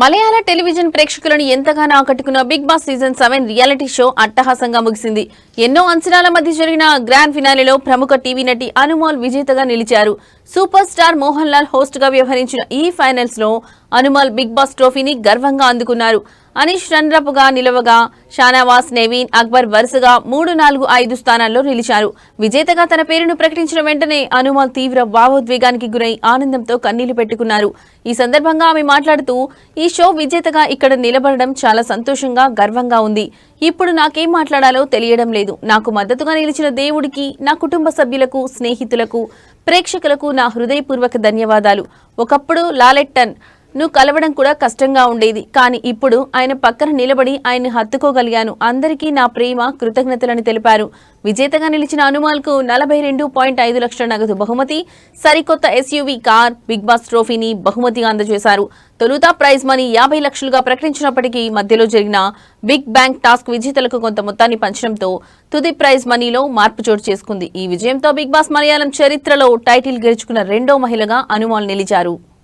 మలయాళ television ప్రేక్షకులను ఎంతగానో ఆకట్టుకున్న Bigg Boss season 7 reality show అట్టహాసంగా ముగిసింది. ఎన్నో అంచనాల మధ్య జరిగిన గ్రాండ్ ఫినాలేలో ప్రముఖ టీవీ నటి అనుమోల్ విజేతగా నిలిచారు. Super star Mohan Lal host గా వ్యవహరించిన ఈ ఫైనల్స్ లో అనుమోల్ బిగ్ బాస్ ట్రోఫీని గర్వంగా అందుకున్నారు. అనీష్ రన్రప్-గా నిలవగా షానవాస్, నెవీన్, అక్బర్ వరుసగా 3, 4, 5 స్థానాల్లో నిలిచారు. విజేతగా తన పేరును ప్రకటించిన వెంటనే అనుమోల్ తీవ్ర భావోద్వేగానికి గురై ఆనందంతో కన్నీళ్లు పెట్టుకున్నారు. ఈ సందర్భంగా ఆమె మాట్లాడుతూ, ఈ షో విజేతగా ఇక్కడ నిలబడడం చాలా సంతోషంగా, గర్వంగా ఉంది. ఇప్పుడు నాకేం మాట్లాడాలో తెలియడం లేదు. నాకు మద్దతుగా నిలిచిన దేవుడికి, నా కుటుంబ సభ్యులకు, స్నేహితులకు, ప్రేక్షకులకు నా హృదయపూర్వక ధన్యవాదాలు. ఒకప్పుడు లాలెట్టన్ ను కలవడం కూడా కష్టంగా ఉండేది. కానీ ఇప్పుడు ఆయన పక్కన నిలబడి ఆయన్ని హత్తుకోగలిగాను. అందరికీ నా ప్రేమ, కృతజ్ఞతలని తెలిపారు. విజేతగా నిలిచిన అనుమోల్ కు 42.5 లక్షల నగదు బహుమతి, సరికొత్త ఎస్యూవీ కార్, బిగ్ బాస్ ట్రోఫీని బహుమతిగా అందజేశారు. తొలుత ప్రైజ్ మనీ 50 లక్షలుగా ప్రకటించినప్పటికీ మధ్యలో జరిగిన బిగ్ బ్యాంక్ టాస్క్ విజేతలకు కొంత మొత్తాన్ని పంచడంతో తుది ప్రైజ్ మనీలో మార్పు చోటు చేసుకుంది. ఈ విజయంతో బిగ్ బాస్ మలయాళం చరిత్రలో టైటిల్ గెలుచుకున్న రెండో మహిళగా అనుమోల్ నిలిచారు.